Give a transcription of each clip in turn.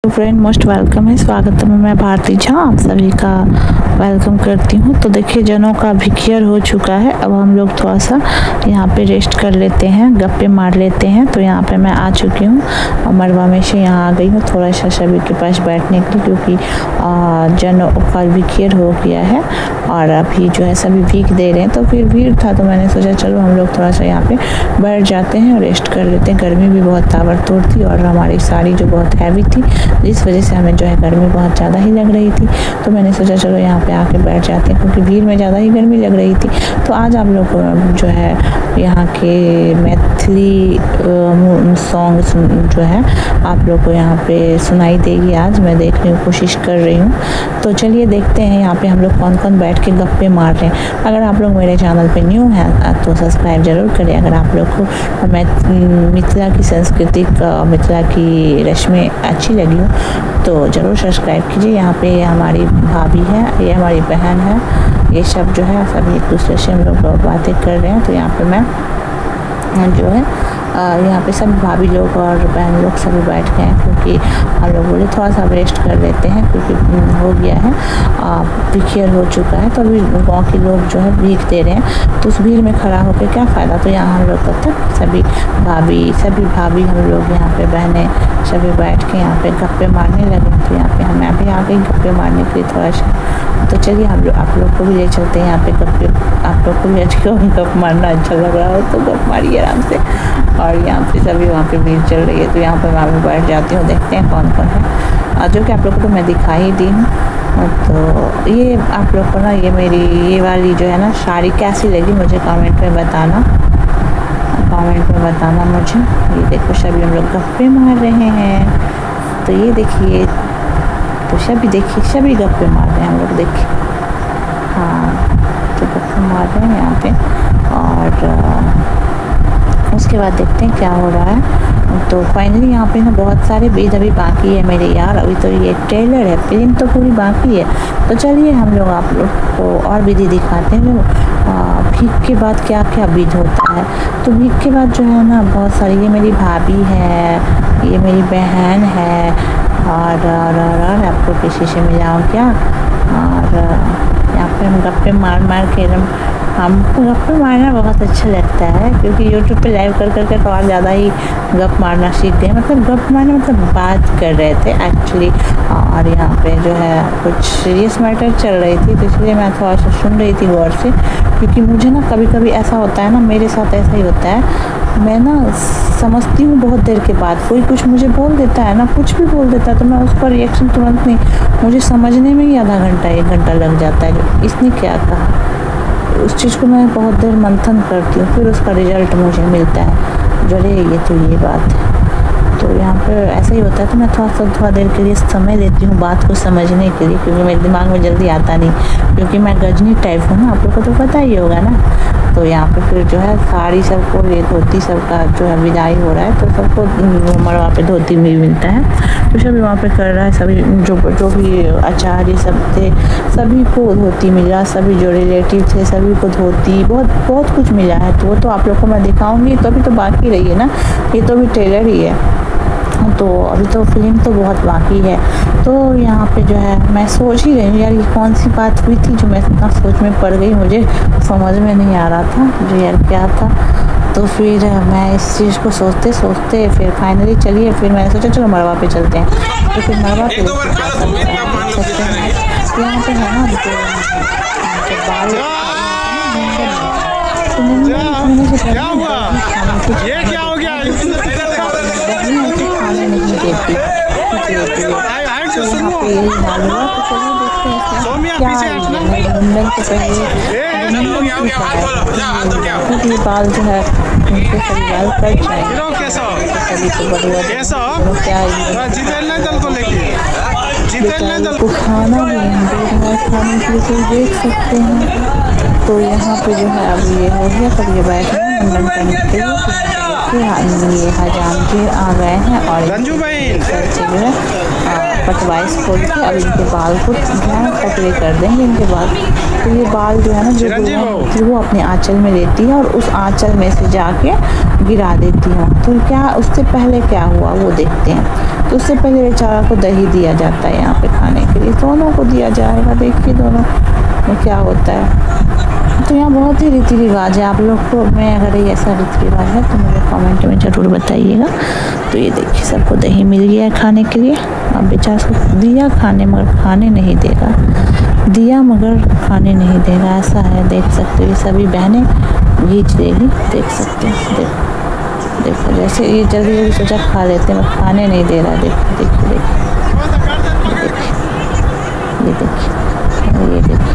Friend most welcome है। स्वागत है। मैं भारती झा आप सभी का वेलकम करती हूँ। तो देखिए जनों का भिखियर हो चुका है। अब हम लोग थोड़ा सा यहाँ पे रेस्ट कर लेते हैं, गप्पे मार लेते हैं। तो यहाँ पे मैं आ चुकी हूँ और मरवा में से यहाँ आ गई हूँ थोड़ा सा सभी के पास बैठने के लिए, क्योंकि जनों का भिखियर हो गया है और अभी जो है सभी भीख दे रहे हैं। तो फिर भीड़ था तो मैंने सोचा चलो हम लोग थोड़ा सा यहाँ पे बैठ जाते हैं और रेस्ट कर लेते हैं। गर्मी भी बहुत ताबड़तोड़ थी और हमारी साड़ी जो बहुत हैवी थी, जिस वजह से हमें जो है गर्मी बहुत ज़्यादा ही लग रही थी। तो मैंने सोचा चलो यहाँ पे आके बैठ जाते हैं, क्योंकि भीड़ में ज़्यादा ही गर्मी लग रही थी। तो आज आप लोग को जो है यहाँ के मैथिली सॉन्ग जो है आप लोग को यहाँ पे सुनाई देगी। आज मैं देखने की कोशिश कर रही हूँ। तो चलिए देखते हैं यहाँ पे हम लोग कौन कौन बैठ के गप्पे मार रहे हैं। अगर आप लोग मेरे चैनल पे न्यू हैं तो सब्सक्राइब जरूर करें। अगर आप लोग को मिथिला की संस्कृति मिथिला की रस्में अच्छी लगी हो तो ज़रूर सब्सक्राइब कीजिए। यहाँ पे हमारी भाभी है, ये हमारी बहन है, ये सब जो है सभी एक दूसरे से हम लोग बातें कर रहे हैं। तो यहाँ पे मैं जो है यहाँ पे सब भाभी लोग और बहन लोग सभी बैठ गए हैं, क्योंकि हम लोग बोले थोड़ा सा रेस्ट कर लेते हैं, क्योंकि हो गया है भिखियर हो चुका है। तो अभी गांव के लोग जो है भीख दे रहे हैं, तो उस भीड़ में खड़ा होकर क्या फ़ायदा। तो यहाँ हम लोग तब तक सभी भाभी हम लोग यहाँ पे बहनें सभी बैठ के यहाँ पे गप्पे मारने लगे। तो यहाँ पे मैं भी आ गई गप्पे मारने के लिए थोड़ा सा। तो चलिए हम लोग आप लोग को भी ले चलते हैं यहाँ पे गप्पे। आप लोग को भी अच्छा गप मारना अच्छा लग रहा हो तो गप मारिए आराम से। और यहाँ पे सभी वहाँ पे भीड़ चल रही है, तो यहाँ पे मैं भी बैठ जाती हूँ, देखते हैं कौन कौन है। जो कि आप लोग को तो मैं दिखा ही दी हूँ। तो ये आप लोग को ना ये वाली जो है ना साड़ी कैसी लगी मुझे कमेंट में बताना मुझे। ये देखो सभी हम लोग गप्पे मार रहे हैं। तो ये देखिए, तो सभी गप्पे मार रहे हैं हम लोग, देखिए। हाँ, तो गप्पे मार रहे हैं यहाँ पे। और उसके बाद देखते हैं क्या हो रहा है। तो फाइनली यहाँ पे ना बहुत सारे विध अभी बाकी है मेरे यार। अभी तो ये ट्रेलर है, फिल्म तो पूरी बाकी है। तो चलिए हम लोग आप लोग को और विधि दिखाते हैं। भीख के बाद क्या क्या विध होता है। तो भीख के बाद जो है ना बहुत सारी, ये मेरी भाभी है, ये मेरी बहन है, और आपको किसी से मिलाऊँ क्या। और यहाँ पे हम गप्पे मार के हमको गप्पे मारना बहुत अच्छा लगता है, क्योंकि यूट्यूब पे लाइव कर तो और ज़्यादा ही गप मारना सीख गए। मतलब गप मारना मतलब बात कर रहे थे एक्चुअली। और यहाँ पे जो है कुछ सीरियस मैटर चल रही थी, तो इसलिए मैं थोड़ा सा सुन रही थी गौर से। क्योंकि मुझे ना कभी कभी ऐसा होता है ना, मेरे साथ ऐसा ही होता है। मैं ना समझती हूँ बहुत देर के बाद, कोई कुछ मुझे बोल देता है ना, कुछ भी बोल देता है, तो मैं उसका रिएक्शन तुरंत नहीं, मुझे समझने में ही आधा घंटा 1 घंटा लग जाता है जो इसने क्या कहा। उस चीज़ को मैं बहुत देर मंथन करती हूँ, फिर उसका रिजल्ट मुझे मिलता है जो अरे ये तो ये बात है। तो यहाँ पर ऐसा ही होता है। तो मैं थोड़ा देर के लिए समय देती हूँ बात को समझने के लिए, क्योंकि मेरे दिमाग में जल्दी आता नहीं, क्योंकि मैं गजनी टाइप हूँ ना, आप लोग को तो पता ही होगा ना। तो यहाँ पे फिर जो है साड़ी सबको, ये धोती सबका जो है विदाई हो रहा है, तो सबको मरवा पे धोती भी मिलता है। तो सभी वहाँ पे कर रहा है, सभी जो भी आचार्य सब थे सभी को धोती मिला, सभी जो रिलेटिव थे सभी को धोती, बहुत कुछ मिला है। तो वो तो आप लोग को मैं दिखाऊंगी। तो अभी तो बाकी रही है ना, ये तो अभी ट्रेलर ही है, तो अभी तो फिल्म तो बहुत बाकी है। तो यहाँ पे जो है मैं सोच ही रही हूँ यार, ये कौन सी बात हुई थी जो मैं इतना सोच में पड़ गई, मुझे समझ में नहीं आ रहा था जो यार क्या था। तो फिर मैं इस चीज़ को सोचते फिर फाइनली चलिए, फिर मैंने सोचा चलो मरवा पे चलते हैं। तो फिर मरवा पे सकते हैं। यहाँ पे है ना बाल जो है उनके सभी बाल कट जाएंगे। को खाना भी है, खाने के लिए देख सकते हैं। तो यहाँ पे जो है अब ये हो गया, तब ये बैठे हैं मुंडन करने के लिए। ये हजाम जी आ गए हैं और जो है कटवाइस खोल के अब इनके बाल को पतले कर देंगे इनके बाल। तो ये बाल जो है ना जो वो अपने आंचल में लेती है और उस आंचल में से जाके गिरा देती है। तो क्या उससे पहले क्या हुआ वो देखते हैं। तो उससे पहले बेचारा को दही दिया जाता है यहाँ पे खाने के लिए, दोनों को दिया जाएगा। देखिए दोनों में क्या होता है। तो यहाँ बहुत ही रीति रिवाज है। आप लोग को मैं अगर ये ऐसा रीति रिवाज है तो मुझे कमेंट में ज़रूर बताइएगा। तो ये देखिए सबको दही मिल गया है खाने के लिए। अब बेचारा उसको दिया खाने मगर खाने नहीं देगा, दिया मगर खाने नहीं देगा, ऐसा है। देख सकते हो ये सभी बहनें घींच देगी, देख सकते हैं। देखो जैसे ये जल्दी जल्दी सोचा खा लेते हैं, खाने नहीं दे रहा। देखिए देखिए देखिए ये देखिए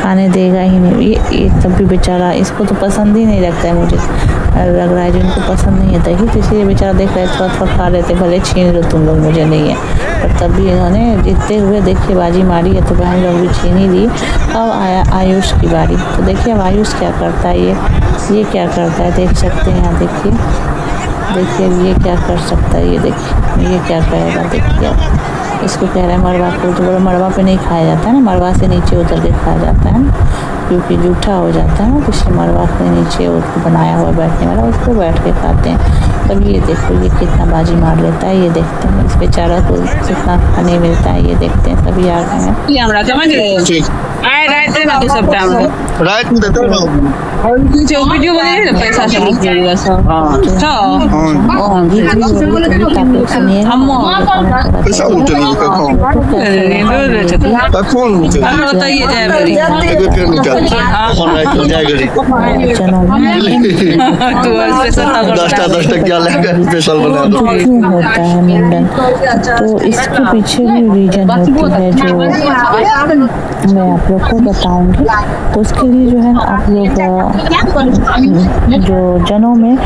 खाने देगा ही नहीं ये तब भी बेचारा, इसको तो पसंद ही नहीं लगता है। मुझे लग रहा है जिनको पसंद नहीं है दही, तो इसलिए बेचारा देख रहे थोड़ा थोड़ा खा रहे थे, भले छीन लो तुम लोग, मुझे नहीं है। पर तब भी इन्होंने जीतते हुए देखिए बाजी मारी है, तो बहन लोग भी छीन ही ली। अब आया आयुष की बारी। तो देखिए अब आयुष क्या करता है, ये क्या करता है, देख सकते हैं यहाँ। देखिए ये क्या कर सकता है, ये देखिए ये क्या करेगा। देखिए अब इसको कह रहा है मरवा को, तो बोलो मरवा पे नहीं खाया जाता है ना, मरवा से नीचे उतर के खाया जाता है ना, क्योंकि जूठा हो जाता है ना। तो इसलिए मरवा के नीचे उसको बनाया हुआ बैठने वाला, उसको बैठ के खाते हैं। तब ये देखो ये कितना बाजी मार लेता है, ये देखते हैं इस बेचारा को कितना खाने मिलता है। ये देखते हैं सभी आ गए हैं। वीडियो बने पैसा से लीजिएगा सब। पैसा उठेगा कौन बताइए दस क्या लेकर स्पेशल बना दो। क्यों होता है मुंडन, तो इसके पीछे भी रीजन होती है जो मैं आप लोग को बताऊंगी। तो उसके लिए जो है आप लोग जो जनों में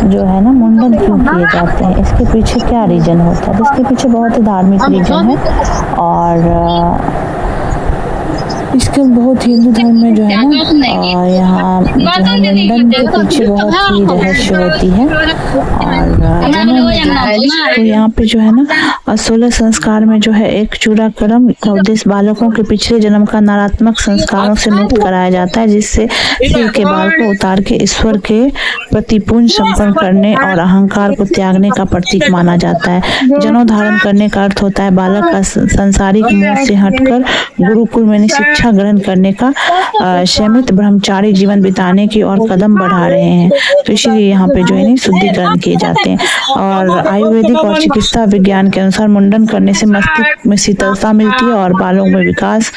जो है ना मुंडन क्यों किए जाते हैं, इसके पीछे क्या रीजन होता है। तो इसके पीछे बहुत ही धार्मिक रीजन है और इसके बहुत हिंदू धर्म में जो है ना यहाँ जो है मुंडन के पीछे बहुत ही रहस्य होती है। और तो यहाँ पे जो है ना 16 संस्कार में जो है एक चूड़ाकर्म का उद्देश्य बालकों के पिछले जन्म का नकारात्मक संस्कारों से मुक्त कराया जाता है, जिससे सिर के बाल को उतार के ईश्वर के प्रति पुण्य संपन्न करने और अहंकार को त्यागने का प्रतीक माना जाता है। जनेऊ धारण करने का अर्थ होता है बालक का सांसारिक मोह से हटकर गुरुकुल में शिक्षा ग्रहण करने का सीमित ब्रह्मचारी जीवन बिताने की और कदम बढ़ा रहे हैं। तो इसीलिए यहाँ पे जो है शुद्धिकरण किए जाते हैं। और आयुर्वेदिक और चिकित्सा विज्ञान के अनुसार मुंडन करने से मस्तिष्क में शीतलता मिलती है और बालों में विकास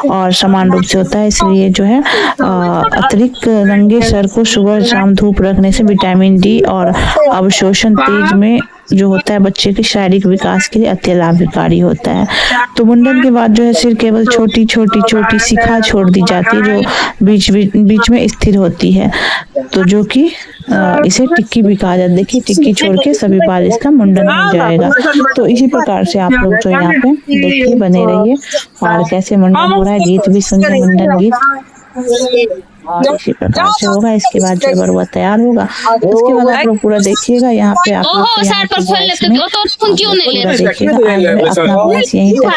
और समान रूप से होता है। इसलिए जो है अतिरिक्त नंगे सर को सुबह शाम धूप रखने से विटामिन डी और अवशोषण तेज में जो होता है बच्चे के शारीरिक विकास के लिए अति लाभकारी होता है। तो मुंडन के बाद जो है सिर केवल छोटी छोटी शिखा छोड़ दी जाती है जो बीच में स्थिर होती है, तो जो कि इसे टिक्की भी कहा जाता है। देखिए टिक्की छोड़ के सभी बाल इसका मुंडन हो जाएगा। तो इसी प्रकार से आप लोग जो यहाँ पे देखिए बने रहिए और कैसे मुंडन हो रहा है, गीत भी सुनिए, मुंडन गीत और इसी प्रकार से होगा। इसके बाद जो बरुआ तैयार होगा उसके बाद आप लोग पूरा देखिएगा। यहाँ पे आप लोग देखिएगा अपना वॉइस यहीं तक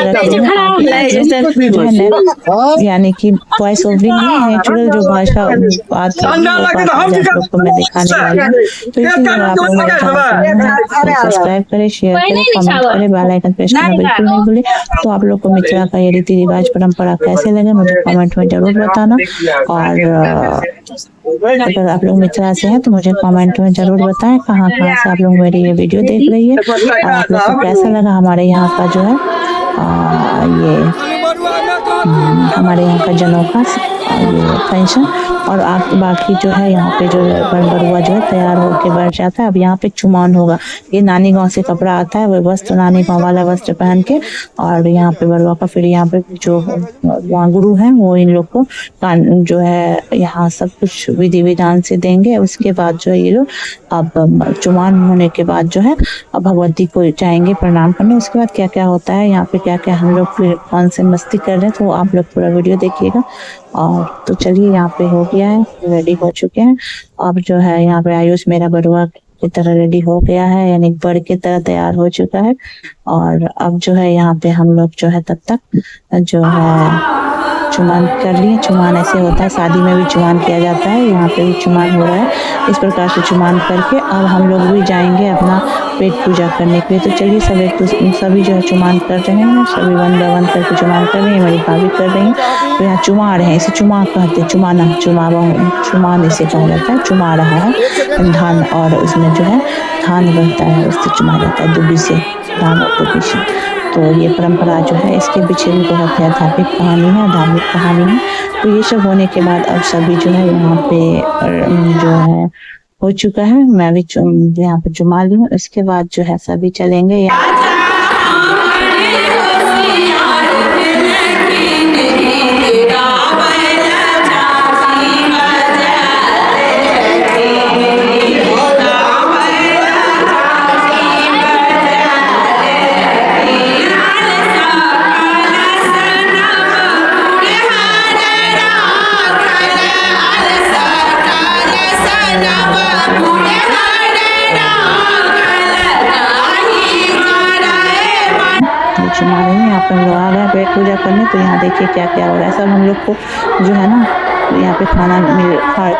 यानी कि वॉइस ओवरिंग नहीं है, नेचुरल जो भाषा बात आप लोग को मैं दिखाने वाली हूँ। तो इसीलिए आप लोग मेरे चैनल को सब्सक्राइब करें, शेयर करें, कमेंट करें, बेल आइकन प्रेस करना बिल्कुल नहीं भूलें। तो आप लोग को मिथिला का ये रीति रिवाज परंपरा कैसे लगे मुझे कमेंट में जरूर बताना। और अगर आप लोग मिथिला से हैं तो मुझे कमेंट में जरूर बताएं कहाँ से आप लोग मेरी ये वीडियो देख रही है और आप लोग को कैसा लगा हमारे यहाँ का जो है ये हमारे यहाँ का जनेऊ का ये फंक्शन। और बाकी जो है यहाँ पे जो बरुआ जो है तैयार होके बैठ जाता है। अब यहाँ पे चुमान होगा, ये नानी गांव से कपड़ा आता है, वो वस्त्र नानी गांव वाला वस्त्र पहन के और यहाँ पे बरुआ का फिर यहाँ पे जो वहाँ गुरु हैं वो इन लोग को जो है यहाँ सब कुछ विधि विधान से देंगे। उसके बाद जो है ये लोग अब चुमान होने के बाद जो है अब भगवती को जाएंगे प्रणाम करने। उसके बाद क्या क्या होता है यहाँ पे, क्या क्या हम लोग फिर कौन से मस्ती कर रहे हैं, तो आप लोग पूरा वीडियो देखिएगा। और तो चलिए यहाँ पे हो गया है, रेडी हो चुके हैं। अब जो है यहाँ पे आयुष मेरा बरुआ की तरह रेडी हो गया है, यानी बड़ की तरह तैयार हो चुका है। और अब जो है यहाँ पे हम लोग जो है तब तक जो है चुमान कर लिए। चुमान ऐसे होता है, शादी में भी चुमान किया जाता है, यहाँ पे भी चुमान हो रहा है। इस प्रकार से चुमान करके अब हम लोग भी जाएंगे अपना पेट पूजा करने के लिए। तो चलिए सभी जो है चुमान कर रहे हैं, सभी वन बाय वन करके चुमान कर रहे हैं। मेरी भाभी कर रही हैं, तो यहाँ चुमा रहे हैं, इसे चुमा कहते हैं, चुमान इसे कहा जाता है। चुमा रहा है धान, और उसमें जो है धान रहता है, उससे चुमा जाता है, दुबी से, धान और दुबी से। तो ये परंपरा जो है, इसके पीछे भी बहुत ही आध्यात्मिक कहानी है, धार्मिक कहानी है। तो ये सब होने के बाद अब सभी जो है यहाँ पे जो है हो चुका है। मैं भी यहाँ पे चुमा ली हूँ। इसके बाद जो है सभी चलेंगे यहाँ चुमा रही हैं। यहाँ पे हम लोग आ गए पेट पूजा करने। तो यहाँ देखिए क्या क्या हो रहा है। सब हम लोग को जो है ना यहाँ पे खाना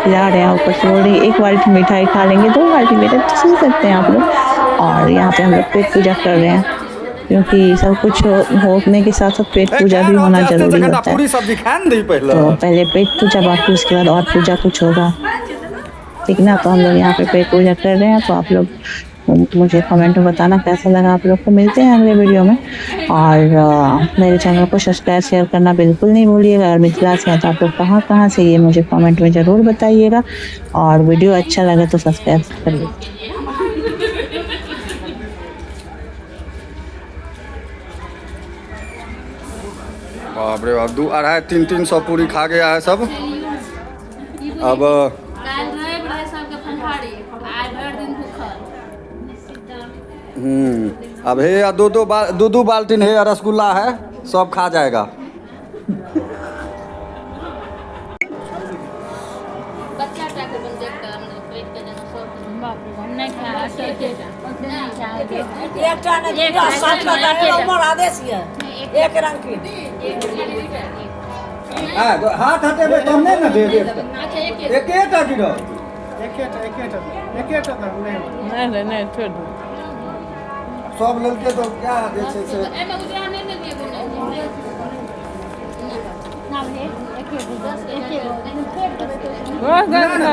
खिला रहे हैं। ऊपर से बोल रही एक बाल्टी मिठाई खा लेंगे, 2 बाल्टी मिठाई तो सुन सकते हैं आप लोग। और यहाँ पे हम लोग पेट पूजा कर रहे हैं, क्योंकि सब कुछ होने के साथ साथ पेट पूजा भी होना जरूरी होता है। तो पहले पेट पूजा, बाकी उसके बाद और पूजा कुछ होगा, ठीक ना। तो हम लोग यहाँ पे पेट पूजा कर रहे हैं। तो आप लोग मुझे कमेंट में बताना कैसा लगा आप लोग को। मिलते हैं अगले वीडियो में। और मेरे चैनल को सब्सक्राइब शेयर करना बिल्कुल नहीं भूलिएगा। और मिथिला से हैं तो आप लोग कहाँ से ये मुझे कमेंट में ज़रूर बताइएगा। और वीडियो अच्छा लगे तो सब्सक्राइब कर लीजिए। बाप रे बाप, 2-250-300 पूरी खा गया है सब। अब अब है दो बाल्टीन है, रसगुल्ला है, सब खा जाएगा। हाथ हटे तो हमने ना दे सब लड़के तो क्या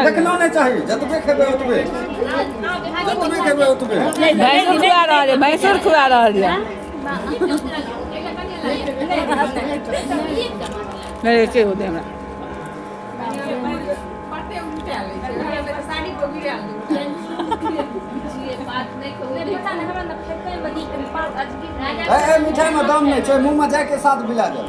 देखना नहीं चाहिए। जतबे खेबे उतबे भैंसुर खुआ रहा है। मेरे के होते हैं मिठाई में दम नहीं, मुँह में जाके साथ मिला दे।